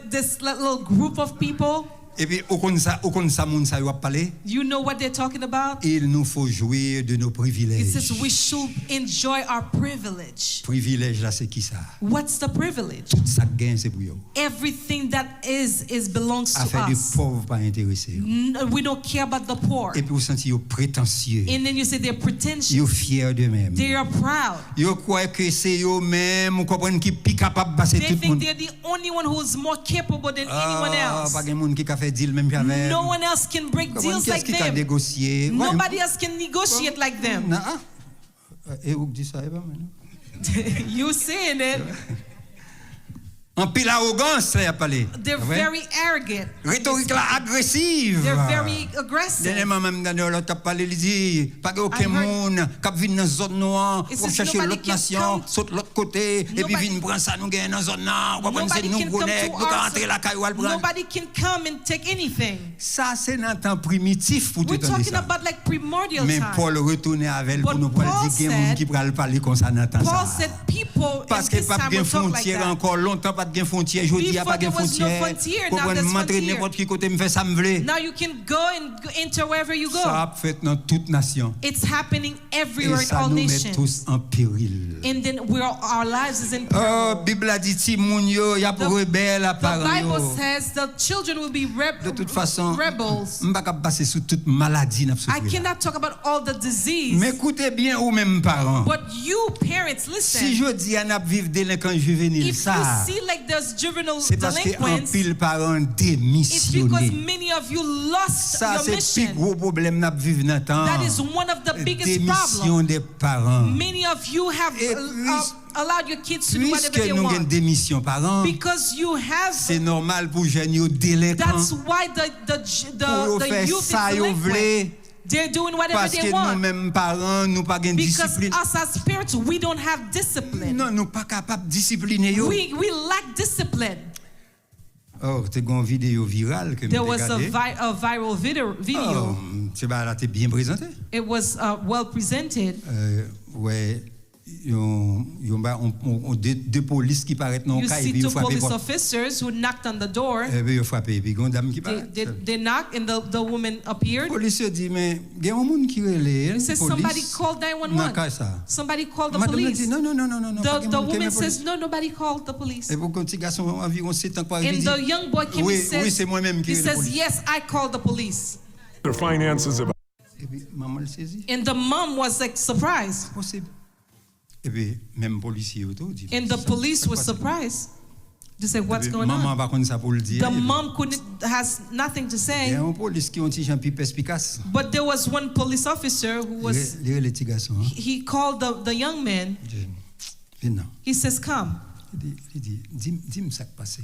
this little group of people. Et puis, you know what they're talking about? Il nous faut jouir de nos privilèges. It says we should enjoy our privilege. Privilège là, c'est qui ça? What's the privilege? Tout ça gain c'est pour eux. Everything that is belongs to us. Affaire de pauvres pas intéressés. We don't care about the poor. Et puis vous sentez prétentieux. And then you say they're pretentious. Ils sont fiers d'eux-mêmes. They are proud. Ils croient que c'est eux-mêmes, vous comprenez, qui plus capable de passer tout le monde. They think they're the only one who is more capable than anyone else. Pas de monde qui fait deal même avec. No one else can break deals like them. Nobody else can negotiate like them. You saying it. En pile arrogance là parler. They're very arrogant. Rhétorique là agressive. They're very aggressive. Dernièrement même dans l'autre parler il dit pas aucun monde qui vient dans zone noire pour chercher l'autre nation saute l'autre côté et puis vient prendre ça nous gagne dans zone là on connaît nous connect nous rentrer la caille ou prendre. Nobody can come and take anything. Ça c'est dans temps primitif pour tout ça. We're talking about like primordial time. Mais Paul retourner avec pour nous dire qu'il y a monde qui pourra parler comme ça dans temps ça. Paul said people parce que pas de frontière encore longtemps pas de frontière aujourd'hui a pas de frontière pour m'entrer n'importe qui côté me fait ça me veut. Now you can go and enter wherever you go. Ça fait dans toute nation. It's happening everywhere in all nations. Et ça nous met tous en péril. And then our lives is in peril. Oh Bible a dit ti moun yo y a rebelle à parents. The Bible says the children will be de toute façon rebels. M'pa capable passer sur toute maladie n'a souffrir. I cannot talk about all the disease. Mais écoutez bien ou même parents. But you parents listen. Si je dis on a vivre délinquant juvénile ça. If you see like there's juvenile c'est parce que un pile parents démissionné. It's because many of you lost your mission. Ça c'est plus gros problème n'a vivre dans temps. That is one of the biggest démission des parents. Many of you have allowed your kids to do whatever they want. Puisque nous avons démission parents. Because you have. C'est normal pour jeunes yo délinquants. That's why the youth is delinquent. They're doing whatever they want. Parce que nous-mêmes parents, nous pas gain discipline. Because us as parents, we don't have discipline. Non, nous pas capable discipliner yo. We lack discipline. Oh, t'es une vidéo virale que there was a viral video. Oh, c'est bah là t'es bien présenté. It was well presented. Ouais. Deux polices qui paraissent dans le cas et puis ils frappent. You see two police officers who knocked on the door. Et puis ils frappent et puis une dame qui paraît. They knocked and the woman appeared. Le policier dit mais il y a un monde qui relève. He says somebody called 911. Somebody called the police. Dit non. The woman says no, nobody called the police. Et pour un petit garçon environ 7 ans quoi il dit. And the young boy came and says oui c'est moi-même qui relève. He says yes, I called the police. Their finances about. Et puis maman le saisit. And the mom was like surprised. Possible. Et puis même policier auto dit. And the police was surprised. They said, "What's going on?" The mom has nothing to say. But there was one police officer who was. He called the young man. He says, "Come.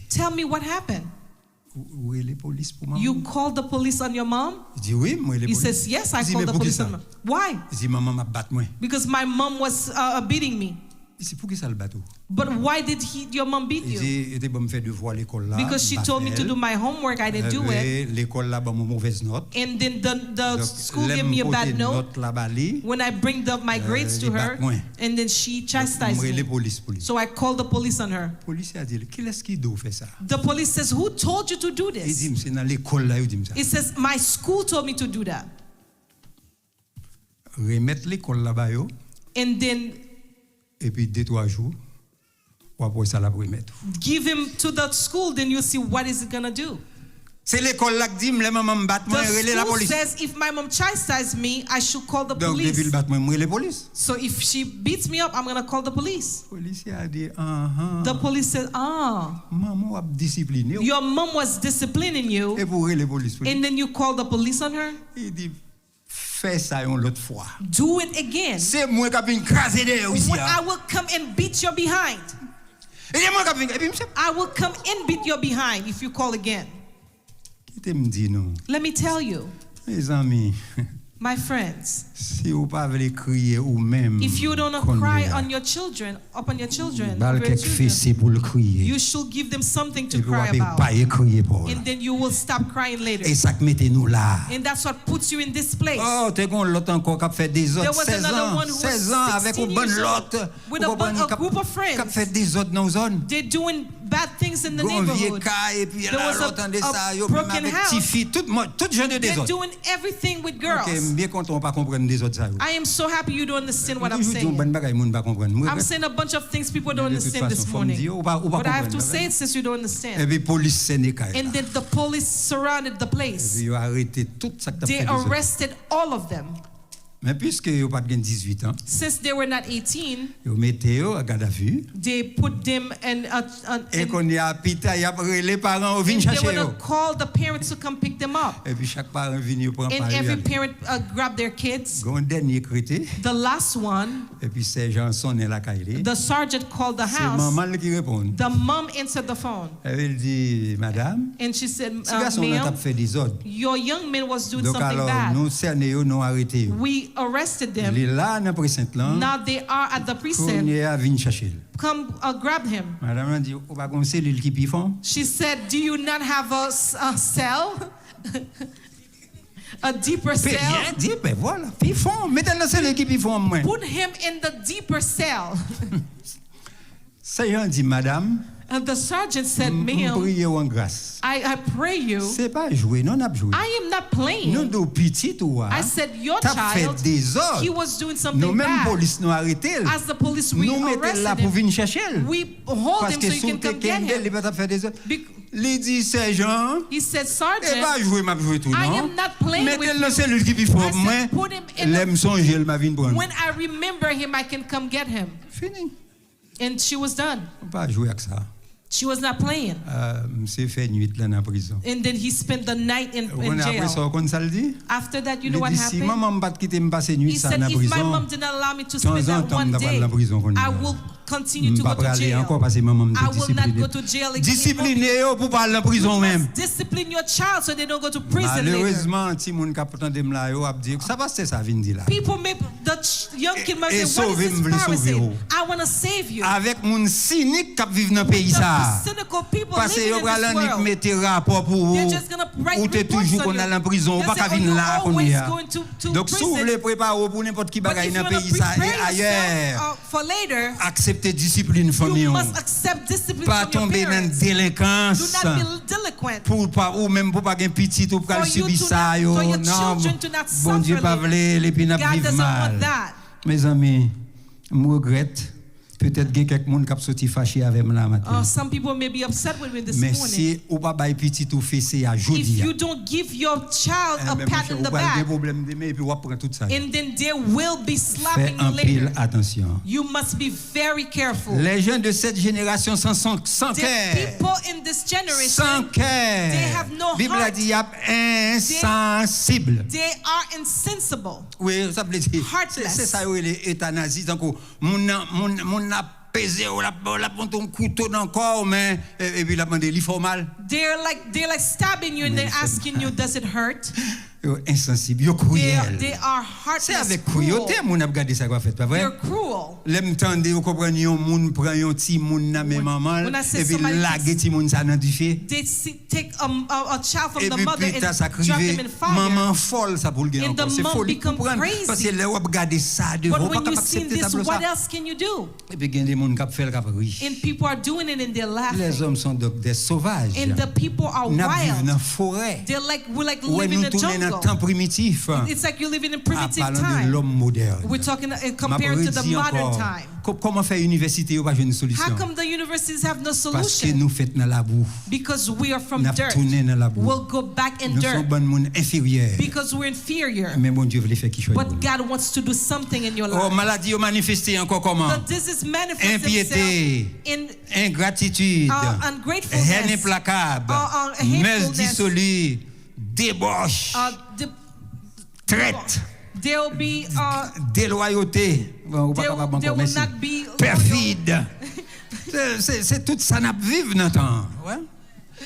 Tell me what happened." You called the police on your mom? He says, yes, I called the police on my mom. Why? Because my mom was beating me. But why did your mom beat you? Because she told me to do my homework, I didn't do it. And then the school gave me a bad note. When I bring my grades to her, and then she chastised me. So I called the police on her. The police says, who told you to do this? It says, my school told me to do that. And then et puis 2-3 jours après ça la remettre. Give him to the school, then you see what is it gonna do. C'est l'école là qui dit les maman me bat moi relais la police. The school says if my mom chastises me, I should call the police. Donc depuis bat moi relais police. So if she beats me up, I'm gonna call the police. Police a dit The police said, maman a discipliné. Your mom was disciplining you. Et pour relais police. And then you call the police on her. Il dit fais ça une autre fois. Do it again. C'est moi qui viens craser derrière ici. I will come and beat your behind. I will come and beat your behind if you call again. Let me tell you. Mes amis. My friends, si vous pas voulez crier ou même, if you don't cry on your children, upon your children, you should give them something to cry about. And then you will stop crying later. Et ça mettez nous là. And that's what puts you in this place. Oh, t'es qu'on l'autre encore qui fait des autres 16 ans avec une bonne lot with a group of friends. Qui fait des autres dans zone. They're doing bad things in the neighborhood. Et puis là l'autre en ça yo même avec petite fille tout genre de des autres. They're doing everything with girls. OK, bien content pas comprendre des autres ça. I am so happy you don't understand what I'm saying. I'm saying a bunch of things people don't understand this morning. But I have to say it since you don't understand. Et puis police and then the police surrounded the place. They arrested all of them. Mais puisque ils n'ont pas 18 ans, since they were not 18, ils mettaient à garde à vue. They put them et qu'on y a pita, y a les parents viennent chercher. They would call the parents to come pick them up. Et puis chaque parent vient prendre and every parent grabbed their kids. Dernier crité. The last one. Et puis sergent sonne la caille. The sergeant called the house. C'est maman qui répond. The mom answered the phone. Elle dit madame. And she said, ma'am, fait des ordres. Your young man was doing donc something alors, bad. Nous cerné eux, nous arrêté. We arrested them. Now they are at the precinct. Come grab him. She said, do you not have a cell? A deeper cell? Put him in the deeper cell. And the sergeant said, ma'am, I pray you. I am not playing. I said, your child, he was doing something bad. As the police, we arrested him. We hold him so you can come get him. He said, sergeant, I am not playing with you. I said, put him in the... When I remember him, I can come get him. And she was done. She was not playing. And then he spent the night in jail. After that, you know what happened? He said, if my mom didn't allow me to spend that one day, I will continue to go to jail. I will not go to jail again. Discipline your child so they don't go to prison later. People may, the young kid might say, what is this parasite? I want to save you. Avec moun cynique qui vivent dans pays ça. Parce que yo pral mettre rapport pour ou t'es toujours qu'on a en prison ou pas qu'à venir là qu'on y a. Donc si vous voulez préparer pour n'importe qui bagaille dans pays ça et ailleurs. Accepter discipline famille. Pas tomber dans délinquance. Pour pas ou même pour pas gain petit ou pour subir ça yo. Non. Bon Dieu pas vle les puis n'a vivre mal. Mes amis, je regrette. Peut-être que quelqu'un qui a sorti fâché avec moi là matin. Some people may be upset with me this morning. Mais si ou pas bail petit ou fessé à jodi. If you don't give your child a pat in the back. And then there will be slapping later. Attention. You must be very careful. Les jeunes de cette génération sans cœur. The people in this generation. Sans cœur. They have no Bible a dit insensible. They are insensible. Oui, ça veut dire. C'est ça les euthanasie donc mon a pesé ou la ton couteau dans corps mais et puis la demandé li formal. They're like stabbing you and they're asking you, does it hurt? Insensible, yo cruel. They are heartless. C'est avec cruauté mon a regardé ça quoi fait pas vrai? They're cruel. L'aime tande ou comprendre yon moun prend yon ti moun na même maman et puis laguer ti moun ça dans du fait. They take a child from the mother and drop him in fire. Maman folle ça pour le gain encore. C'est folie comprendre parce que là on regarder ça devant pas capable accepter ça. What else can you do? Et puis gain des moun qui fait le cap oui. And people are doing it and they're laughing. Les hommes sont donc des sauvages. And the people are wild. Dans la forêt. We're like living in the jungle. Temps primitif. It's like you're living in primitive time. Time. De l'homme moderne. We're talking compared to the modern time. Comment faire université ou pas une solution? How come the universities have no solution? Parce que nous fait dans la boue. Because we are from dirt. We'll go back in dirt. Nous sommes bon monde inférieur. Because we're inferior. Mais bon Dieu veut faire quelque chose. But God wants to do something in your life. Oh, maladie au manifesté encore comment? The disease manifests impiété, in ingratitude, ungratefulness, haine implacable, messe dissolue, débauche, traite, there will be déloyauté, there will not be perfide. C'est tout ça n'a vivre dans temps. Ouais.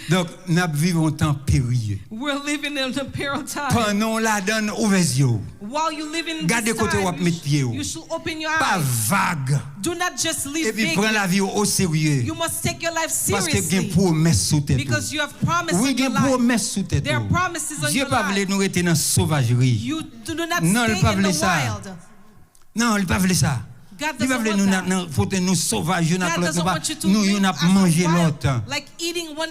Donc, nous vivons un temps périlleux. We're living in a peril time. Pendant la donne ouverte. While you live in Gardez côté où mettre pied. you should open your Pas eyes. vague. Do not just live Et puis vaguely. prends la vie au sérieux. You must take your life Parce que il y a seriously. promesse sous tête. Because you have promises Oui, in il y your a life. promesse sous tête. There are promises on Dieu your pas voulu life. nous rester dans la sauvagerie. You do not Non, il stay pas in voulu the ça. wild. Non, il pas voulu ça. God Il pas doesn't voulu want that. faut nous sauvages God doesn't want you to nous live n'a as a manger wild, l'autre. like eating one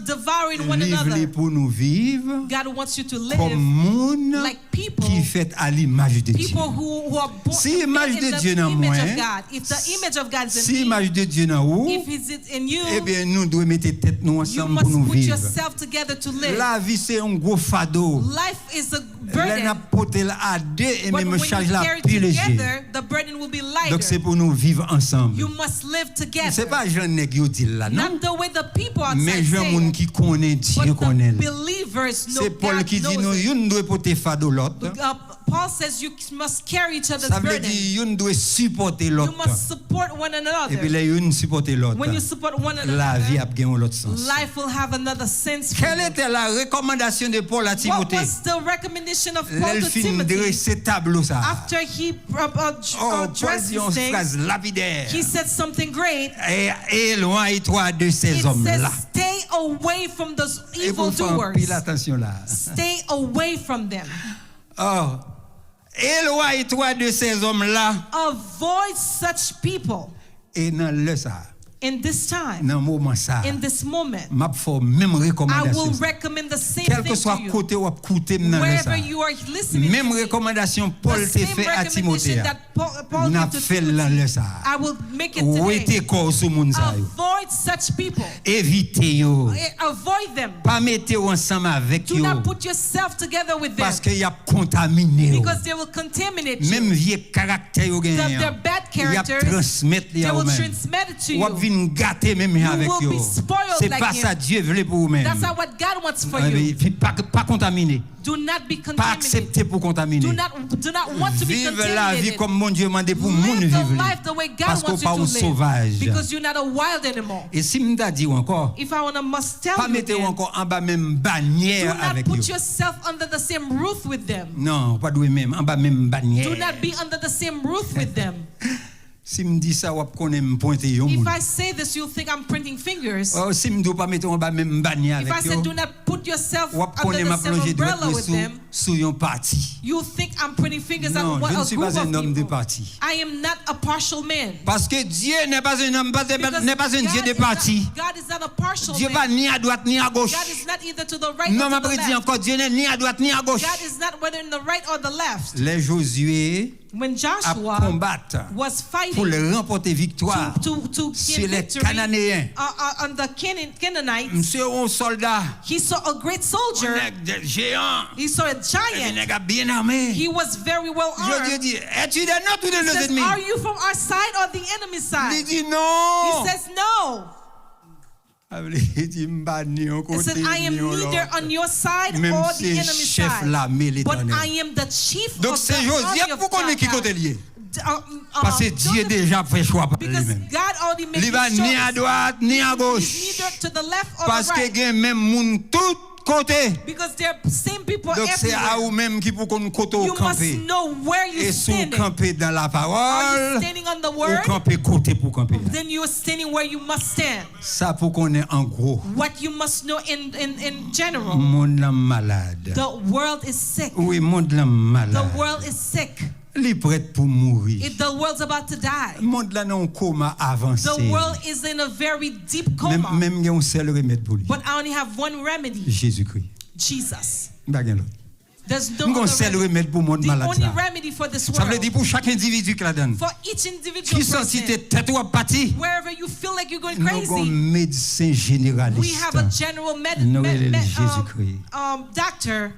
devouring one Livre another. pour nous vivre God wants you to live comme monde like people, qui fait à l'image de Dieu. people who are born Si l'image in de the Dieu dans image moi, of God. If the image of God is si in me, l'image de Dieu dans vous, if it's in you, eh bien nous devons mettre tête nous you ensemble pour must nous put vivre. yourself together to live. La vie c'est un gros fardeau. Life is a Là burden, n'a porté à deux et but même when charge you la carry plus léger. together, the burden will be Donc c'est lighter. pour nous vivre ensemble. You must live C'est together. pas Jean nèg yo dit là non. Not the way the people Mais outside Jean say moun it, qui connaît Dieu but connaît. the believers know C'est Paul God qui dit nous knows it. une doit porter fardeau l'autre. Paul says you must carry each other's Ça veut burden. dire une doit supporter You l'autre. must support one Et puis another. là une supporter l'autre. When you support one La vie a another, gagné l'autre sens. life will have another sense for Quelle you. était la recommandation de Paul à What Timothée? was the recommendation of Paul Elle to fin Timothy dresser tableau ça. after he Oh, Paul dressed dit his une things? phrase lapidaire. He said something great. Et éloigne-toi de ces It says, hommes-là. stay away from those Et vous faites evildoers. pile attention là. Stay away from them. Oh, éloigne-toi de ces hommes-là. Avoid such people Et dans le ça, in this time, dans le moment ça, in this moment. m'a fait même I will recommandation. recommend the same Quel que thing soit to you. côté ou côté dans le Wherever ça. you are listening Même to me, recommandation the Paul t'a same fait à Timothée. recommendation that Paul N'a gave to fait Timothy, dans le ça. I will make it Où today. était corps sous moun ça yo. Avoid such people. Évitez yo. Avoid them. Pas mettez-vous ensemble avec Do yo. not put yourself together with them Parce qu'il y a contaminé yo. because they will contaminate you. Même vieux caractère yo gagne. Their bad Il y a characters, transmettre they yo will même. transmit it to Ou you. vinn gâter même avec will yo. be spoiled C'est like pas him. ça Dieu veut pour vous même. That's not what God wants for you. Pas contaminer. Do not be Pas contaminated. accepter pour contaminer. Do not want to be Vive la vie contaminated. comme mon Dieu m'a dit pour moun Live the vivre. life the way God Parce qu'on wants pas you un to live. sauvage. Because you're not a wild anymore. Et si m'ta dit encore, If I must tell pas you mettez again, encore en bas même do bannière not avec eux. put yourself under the same roof with them. Non, pas doué même en bas même bannière. Do not be under the same roof with them. Si me dit ça, ou connaît me pointer yo If moun. I say this, you'll think I'm printing fingers. Oh, si me doit pas mettre en bas même bannière If I avec said yo. do not put yourself Ou under connaît the m'a same plongé umbrella droit with them, sous yon parti. you'll think I'm putting fingers Non, on je ne a suis group pas of un homme de people. parti. I am not a partial man. Parce que Dieu n'est pas un homme, Because n'est pas un Dieu de God parti. God is not a partial Dieu man. pas ni à droite ni à gauche. God is not either to the right Non, or m'a to the dit left. encore, Dieu n'est ni à droite ni à gauche. God is not whether in the right or the left. Les Josué When à Joshua combattre was pour fighting remporter victoire to sur gain les victory Cananéens. on the Canaanites, Monsieur un soldat, he saw a great soldier. un géant, He saw a un giant. nègre bien armé. He was very well Je lui ai armed. dit, es-tu de notre ou de He nos says, ennemis? are you from our side or the enemy's Il side? dit non. He says, no. Il dit, m'ba ni un He côté, said, I am ni un neither l'autre. on your side Même or si the enemy's chef side. l'armée But l'Éternel. I am the chief Donc of the c'est Josué army of pour qu'on ait qui côté God. lié. Parce que Dieu déjà fait choix par Because lui-même. God already made Il va his ni à choice. droite ni à He's gauche. neither to the left or Parce the que right. il y a même moun tout côté. Because there are same people Donc c'est à everywhere. vous même qui pour qu'on côté You must camper. know where Et you're sous standing. camper dans la Are you parole, standing on the ou word? camper côté pour camper. Then you are standing where you must stand. Ça pour qu'on ait en gros. What you must know in general. Monde là malade. The world is sick. Oui, monde là The malade. world is sick. Il est prêt pour mourir. The world's about to die. Monde là non coma avancé. The world is in a very deep coma. Même il y a un seul remède pour lui. But I only have one remedy. Jésus-Christ. Jesus. Baguette l'autre. There's no Nous avons un other seul remedy. remède pour le monde The malade. only remedy for this Ça veut world. dire pour chaque individu qui la donne. For each individual Qui sentit person. tête ou parti. Wherever you feel like you're going Nous avons un crazy. médecin généraliste. We have a general Nous avons Jésus-Christ. doctor.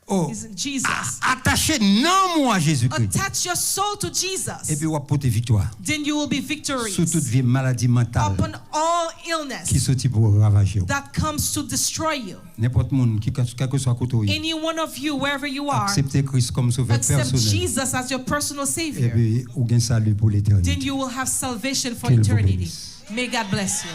Oh, Is Jesus. attaché non moi à Jésus-Christ. Attach your soul to Et Jesus. puis on va porter victoire. Then you will be victorious Sur toute vie maladie mentale upon all qui illness sortit pour ravager. that comes to destroy you. N'importe monde qui quel que soit côté. Any one of you, wherever you are, Acceptez Christ comme sauveur accept personnel. Jesus as your personal Et Savior. puis ou gain salut pour l'éternité. Then you will have salvation for Qu'il vous eternity. bénisse. May God bless you.